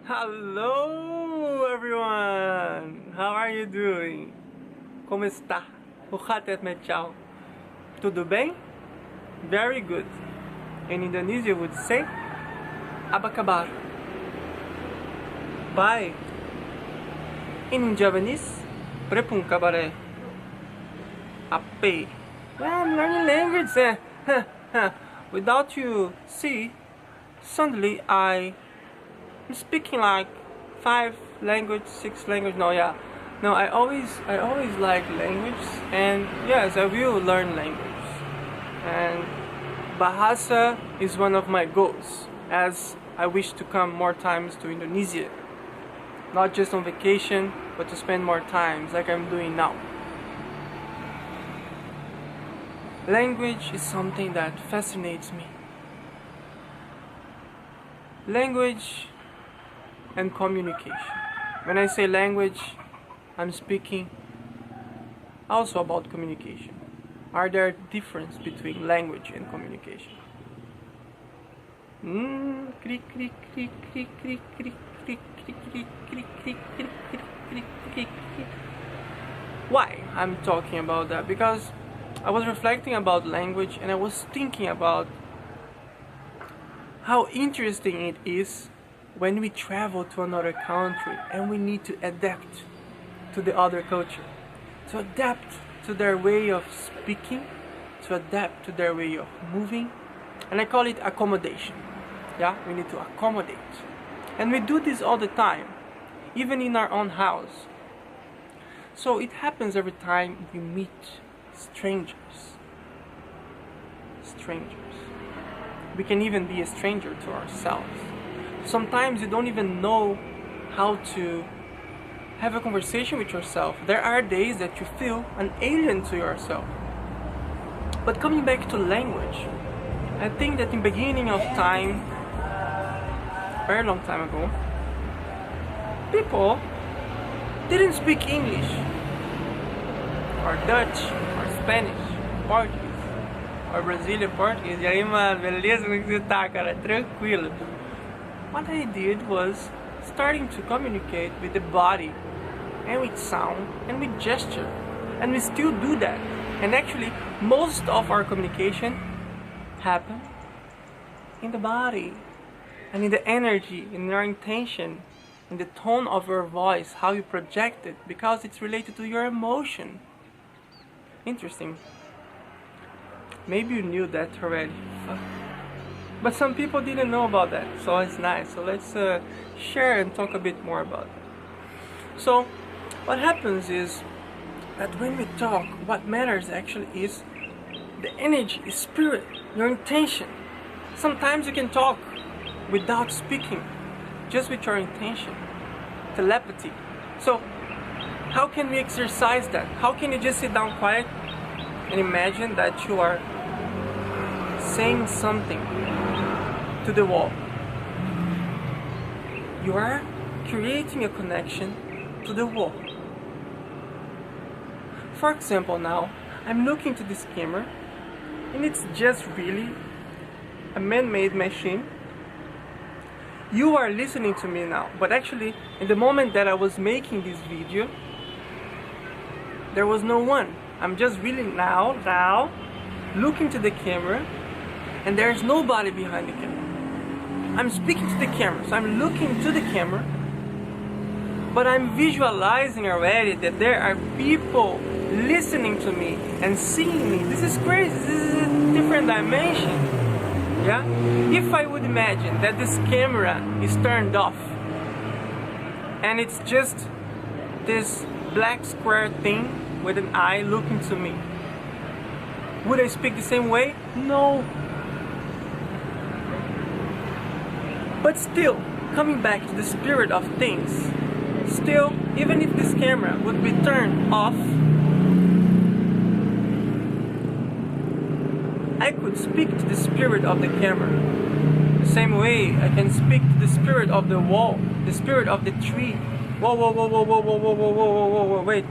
Hello everyone! How are you doing? Como está? O Khatet Mechal. Tudo bem? Very good. In Indonesia would say Apa kabar? Bye. In Japanese, Prepun kabare. Ape. Yeah, I'm learning language. Without you see, suddenly I'm speaking like 5 language, 6 language. No, yeah. No, I always like language, and yes, I will learn language. And Bahasa is one of my goals, as I wish to come more times to Indonesia. Not just on vacation, but to spend more times like I'm doing now. Language is something that fascinates me. Language and communication. When I say language, I'm speaking also about communication. Are there difference between language and communication? Why I'm talking about that? Because I was reflecting about language and I was thinking about how interesting it is when we travel to another country and we need to adapt to the other culture, to adapt to their way of speaking, to adapt to their way of moving, and I call it accommodation. Yeah, we need to accommodate, and we do this all the time, even in our own house. So it happens every time we meet strangers. We can even be a stranger to ourselves. Sometimes you don't even know how to have a conversation with yourself. There are days that you feel an alien to yourself. But coming back to language, I think that in beginning of time, very long time ago, people didn't speak English, or Dutch, or Spanish, Portuguese, or Brazilian Portuguese. E aí, mano, beleza? Como é que você tá, cara? Tranquilo. What I did was starting to communicate with the body, and with sound, and with gesture. And we still do that. And actually, most of our communication happen in the body, and in the energy, in your intention, in the tone of your voice, how you project it, because it's related to your emotion. Interesting. Maybe you knew that already. But some people didn't know about that, so it's nice. So let's share and talk a bit more about it. So what happens is that when we talk, what matters actually is the energy, the spirit, your intention. Sometimes you can talk without speaking, just with your intention, telepathy. So how can we exercise that? How can you just sit down quiet and imagine that you are saying something to the wall? You are creating a connection to the wall. For example, now I'm looking to this camera and it's just really a man-made machine. You are listening to me now, but actually in the moment that I was making this video, there was no one. I'm just really now looking to the camera, and there's nobody behind the camera. I'm speaking to the camera, so I'm looking to the camera, but I'm visualizing already that there are people listening to me and seeing me. This is crazy. This is a different dimension. Yeah? If I would imagine that this camera is turned off and it's just this black square thing with an eye looking to me, would I speak the same way? No. But still, coming back to the spirit of things, still, even if this camera would be turned off, I could speak to the spirit of the camera. The same way I can speak to the spirit of the wall, the spirit of the tree. Whoa, wait.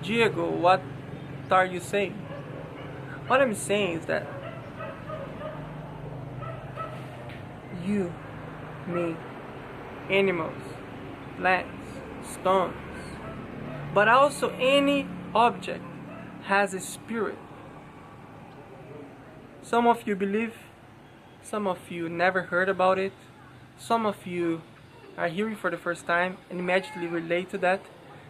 Diego, what are you saying? What I'm saying is that you, me, animals, plants, stones, but also any object has a spirit. Some of you believe, some of you never heard about it, some of you are hearing for the first time and immediately relate to that.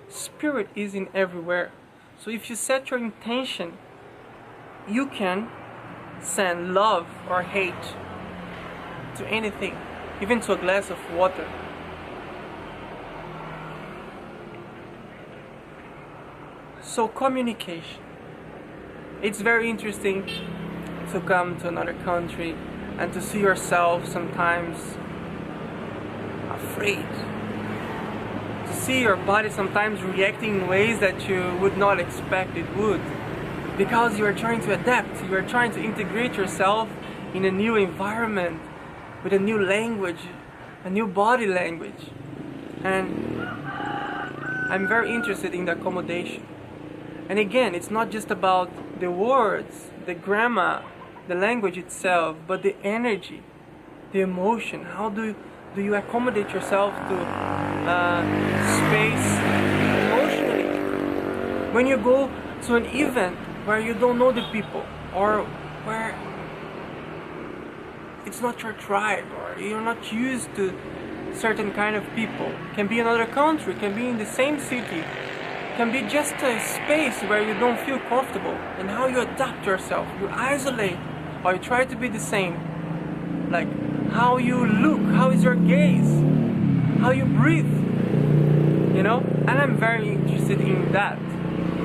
Spirit is in everywhere. So if you set your intention, you can send love or hate to anything, even to a glass of water. So communication. It's very interesting to come to another country and to see yourself sometimes afraid. To see your body sometimes reacting in ways that you would not expect it would. Because you are trying to adapt, you are trying to integrate yourself in a new environment, with a new language, a new body language. And I'm very interested in the accommodation. And again, it's not just about the words, the grammar, the language itself, but the energy, the emotion. How do you accommodate yourself to space emotionally? When you go to an event where you don't know the people, or where it's not your tribe, or you're not used to certain kind of people, can be another country, can be in the same city, can be just a space where you don't feel comfortable, and how you adapt yourself, you isolate, or you try to be the same, like how you look, how is your gaze, how you breathe, you know. And I'm very interested in that.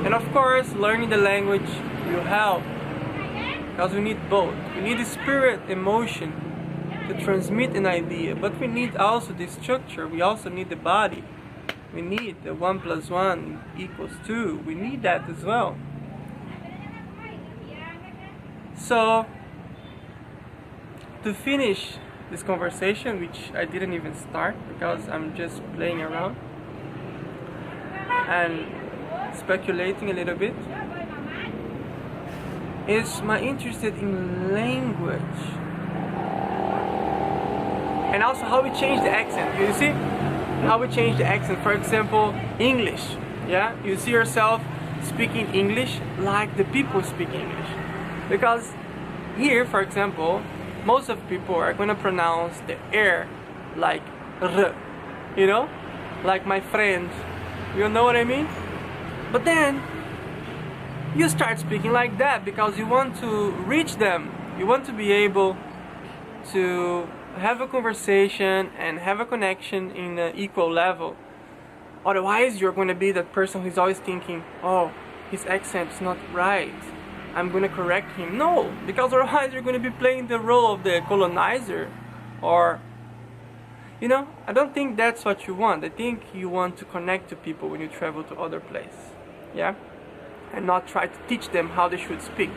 And of course, learning the language will help, because we need both. We need the spirit, emotion to transmit an idea, but we need also the structure. We also need the body. We need the 1 + 1 = 2. We need that as well. So, to finish this conversation, which I didn't even start because I'm just playing around and speculating a little bit, is my interest in language, and also how we change the accent. You see how we change the accent. For example, English. Yeah, you see yourself speaking English like the people speak English, because here, for example, most of people are going to pronounce the R like R, you know, like my friend, you know what I mean? But then you start speaking like that because you want to reach them, you want to be able to have a conversation and have a connection in an equal level. Otherwise, you're going to be that person who's always thinking, oh, his accent is not right, I'm going to correct him. No, because otherwise you're going to be playing the role of the colonizer. Or, you know, I don't think that's what you want. I think you want to connect to people when you travel to other places. Yeah? And not try to teach them how they should speak.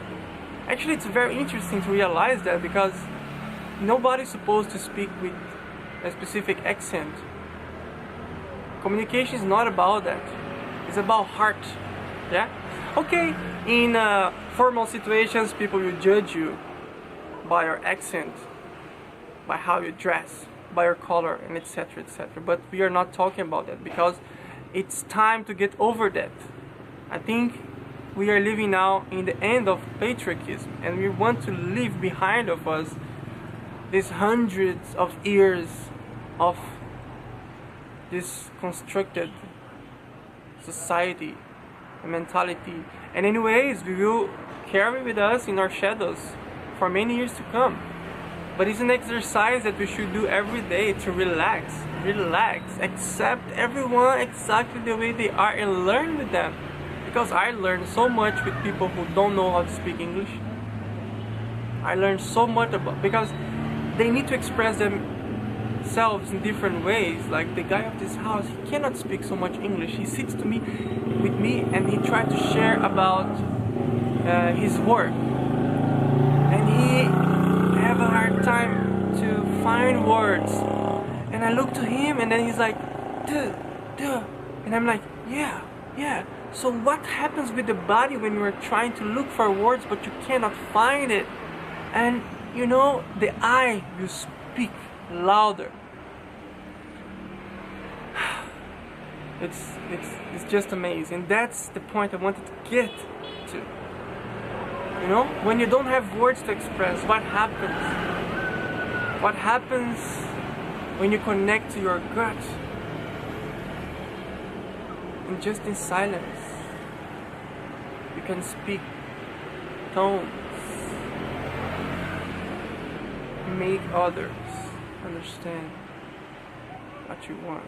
Actually, it's very interesting to realize that, because nobody's supposed to speak with a specific accent. Communication is not about that. It's about heart. Yeah? Okay, in formal situations, people will judge you by your accent, by how you dress, by your color, and etc, etc. But we are not talking about that, because it's time to get over that. I think we are living now in the end of patriarchism, and we want to leave behind of us these hundreds of years of this constructed society and mentality. And anyways, we will carry with us in our shadows for many years to come. But it's an exercise that we should do every day to relax, accept everyone exactly the way they are, and learn with them. Because I learned so much with people who don't know how to speak English. I learned so much about, because they need to express themselves in different ways. Like the guy of this house, he cannot speak so much English. He sits with me and he tried to share about his work, and he have a hard time to find words. And I look to him, and then he's like, duh, and I'm like, yeah. So what happens with the body when you are trying to look for words but you cannot find it? And you know, the eye will speak louder. It's just amazing. That's the point I wanted to get to. You know, when you don't have words to express, what happens? What happens when you connect to your gut? And just in silence, you can speak tones, make others understand what you want.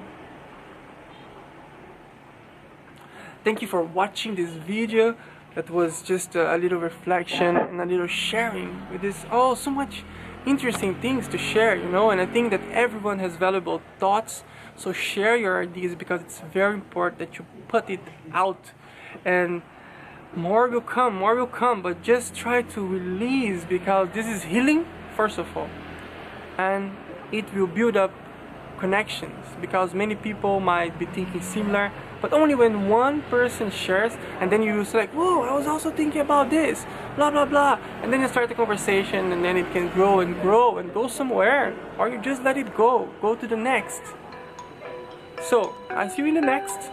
Thank you for watching this video. That was just a little reflection and a little sharing with this, so much interesting things to share, you know. And I think that everyone has valuable thoughts, so share your ideas, because it's very important that you put it out, and more will come, but just try to release, because this is healing first of all, and it will build up connections, because many people might be thinking similar, but only when one person shares, and then you say like, whoa, I was also thinking about this, blah blah blah, and then you start the conversation, and then it can grow and grow and go somewhere, or you just let it go to the next. So I see you in the next.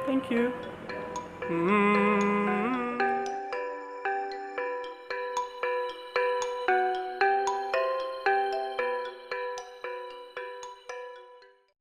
Thank you.